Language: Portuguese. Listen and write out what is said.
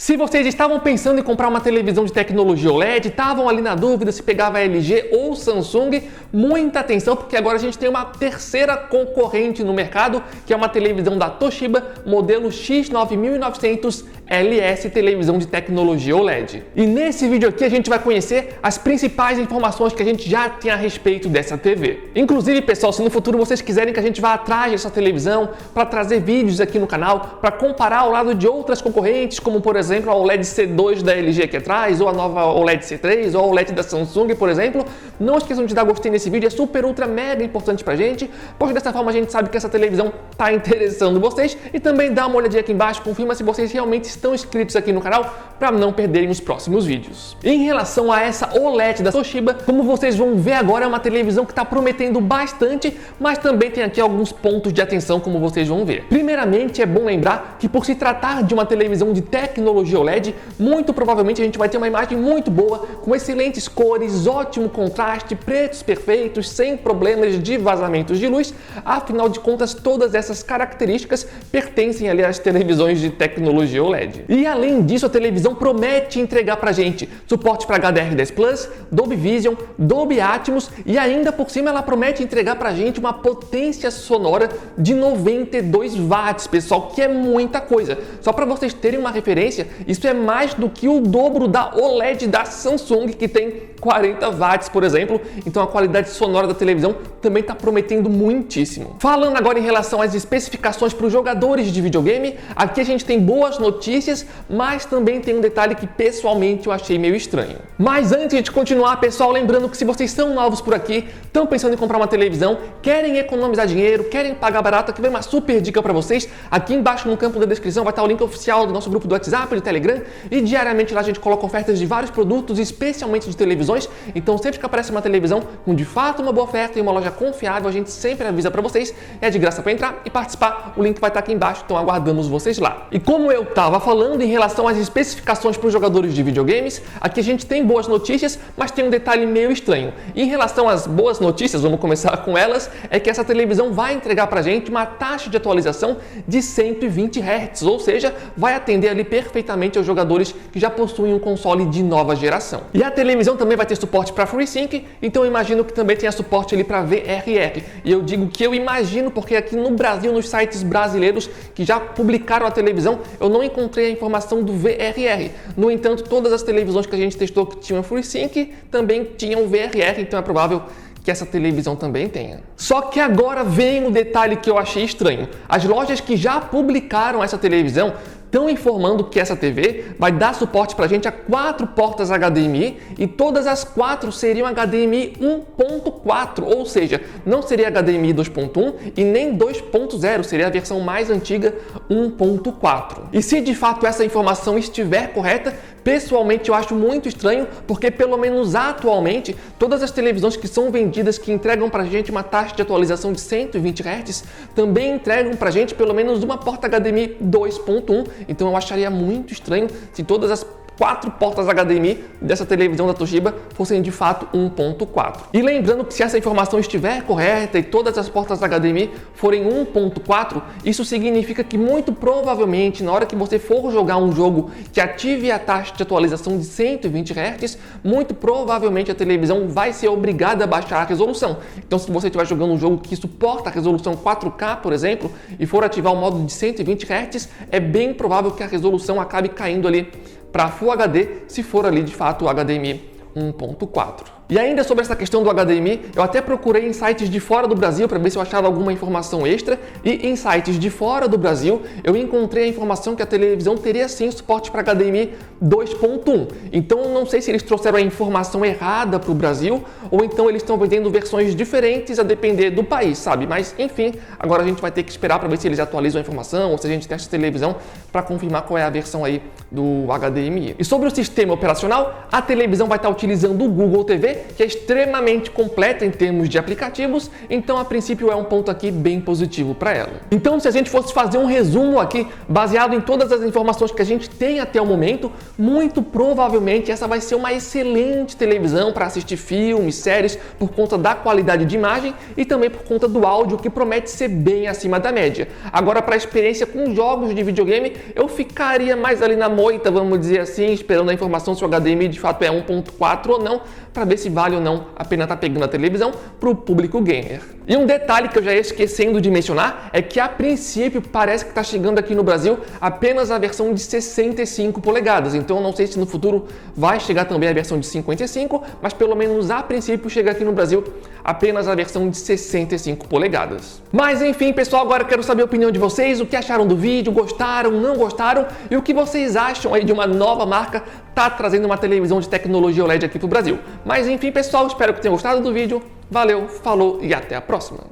Se vocês estavam pensando em comprar uma televisão de tecnologia OLED, estavam ali na dúvida se pegava LG ou Samsung, muita atenção porque agora a gente tem uma terceira concorrente no mercado, que é uma televisão da Toshiba, modelo X9900 LS, televisão de tecnologia OLED. E nesse vídeo aqui a gente vai conhecer as principais informações que a gente já tem a respeito dessa TV. Inclusive, pessoal, se no futuro vocês quiserem que a gente vá atrás dessa televisão para trazer vídeos aqui no canal, para comparar ao lado de outras concorrentes, como por exemplo a OLED C2 da LG aqui atrás, ou a nova OLED C3, ou a OLED da Samsung, por exemplo, não esqueçam de dar gostei nesse vídeo, é super, ultra, mega importante pra gente, pois dessa forma a gente sabe que essa televisão tá interessando vocês, e também dá uma olhadinha aqui embaixo, confirma se vocês realmente estão inscritos aqui no canal para não perderem os próximos vídeos. Em relação a essa OLED da Toshiba, como vocês vão ver agora, é uma televisão que está prometendo bastante, mas também tem aqui alguns pontos de atenção, como vocês vão ver. Primeiramente, é bom lembrar que por se tratar de uma televisão de tecnologia OLED, muito provavelmente a gente vai ter uma imagem muito boa, com excelentes cores, ótimo contraste, pretos perfeitos, sem problemas de vazamentos de luz. Afinal de contas, todas essas características pertencem ali às televisões de tecnologia OLED. E além disso, a televisão promete entregar pra gente suporte para HDR10 Plus, Dolby Vision, Dolby Atmos e ainda por cima ela promete entregar pra gente uma potência sonora de 92 watts, pessoal, que é muita coisa. Só para vocês terem uma referência, isso é mais do que o dobro da OLED da Samsung, que tem 40 watts, por exemplo. Então a qualidade sonora da televisão também está prometendo muitíssimo. Falando agora em relação às especificações para os jogadores de videogame, aqui a gente tem boas notícias, mas também tem um detalhe que pessoalmente eu achei meio estranho. Mas antes de continuar, pessoal, lembrando que se vocês são novos por aqui, estão pensando em comprar uma televisão, querem economizar dinheiro, querem pagar barato, aqui vem uma super dica para vocês. Aqui embaixo no campo da descrição vai estar o link oficial do nosso grupo do WhatsApp, do Telegram, e diariamente lá a gente coloca ofertas de vários produtos, especialmente de televisões. Então sempre que aparece uma televisão com de fato uma boa oferta e uma loja confiável, a gente sempre avisa para vocês. É de graça para entrar e participar, o link vai estar aqui embaixo, então aguardamos vocês lá. E como eu estava falando em relação às especificações para os jogadores de videogames, aqui a gente tem boas notícias, mas tem um detalhe meio estranho. Em relação às boas notícias, vamos começar com elas, é que essa televisão vai entregar para a gente uma taxa de atualização de 120 Hz, ou seja, vai atender ali perfeitamente aos jogadores que já possuem um console de nova geração. E a televisão também vai ter suporte para FreeSync, então eu imagino que também tenha suporte ali para VRR. E eu digo que eu imagino porque aqui no Brasil, nos sites brasileiros que já publicaram a televisão, eu não encontrei a informação do VRR. No entanto, todas as televisões que a gente testou que tinham FreeSync também tinham VRR, então é provável que essa televisão também tenha. Só que agora vem um detalhe que eu achei estranho. As lojas que já publicaram essa televisão estão informando que essa TV vai dar suporte para a gente a 4 portas HDMI e todas as 4 seriam HDMI 1.4, ou seja, não seria HDMI 2.1 e nem 2.0, seria a versão mais antiga 1.4. E se de fato essa informação estiver correta, pessoalmente eu acho muito estranho, porque pelo menos atualmente todas as televisões que são vendidas que entregam para a gente uma taxa de atualização de 120 Hz também entregam para a gente pelo menos uma porta HDMI 2.1. Então eu acharia muito estranho se todas as 4 portas HDMI dessa televisão da Toshiba fossem de fato 1.4. E lembrando que se essa informação estiver correta e todas as portas HDMI forem 1.4, isso significa que muito provavelmente na hora que você for jogar um jogo que ative a taxa de atualização de 120 Hz, muito provavelmente a televisão vai ser obrigada a baixar a resolução. Então se você estiver jogando um jogo que suporta a resolução 4K, por exemplo, e for ativar o modo de 120 Hz, é bem provável que a resolução acabe caindo ali para Full HD, se for ali de fato o HDMI 1.4. E ainda sobre essa questão do HDMI, eu até procurei em sites de fora do Brasil para ver se eu achava alguma informação extra, e em sites de fora do Brasil eu encontrei a informação que a televisão teria sim suporte para HDMI 2.1. Então não sei se eles trouxeram a informação errada para o Brasil, ou então eles estão vendendo versões diferentes a depender do país, sabe? Mas enfim, agora a gente vai ter que esperar para ver se eles atualizam a informação, ou se a gente testa a televisão para confirmar qual é a versão aí do HDMI. E sobre o sistema operacional, a televisão vai estar utilizando o Google TV, que é extremamente completa em termos de aplicativos, então a princípio é um ponto aqui bem positivo para ela. Então, se a gente fosse fazer um resumo aqui, baseado em todas as informações que a gente tem até o momento, muito provavelmente essa vai ser uma excelente televisão para assistir filmes, séries, por conta da qualidade de imagem e também por conta do áudio, que promete ser bem acima da média. Agora, para a experiência com jogos de videogame, eu ficaria mais ali na moita, vamos dizer assim, esperando a informação se o HDMI de fato é 1.4 ou não, para ver se vale ou não a pena estar pegando a televisão para o público gamer. E um detalhe que eu já ia esquecendo de mencionar é que a princípio parece que está chegando aqui no Brasil apenas a versão de 65 polegadas, então eu não sei se no futuro vai chegar também a versão de 55, mas pelo menos a princípio chega aqui no Brasil apenas a versão de 65 polegadas. Mas enfim, pessoal, agora eu quero saber a opinião de vocês, o que acharam do vídeo, gostaram, não gostaram, e o que vocês acham aí de uma nova marca tá trazendo uma televisão de tecnologia OLED aqui pro Brasil. Mas enfim, pessoal, espero que tenham gostado do vídeo. Valeu, falou e até a próxima!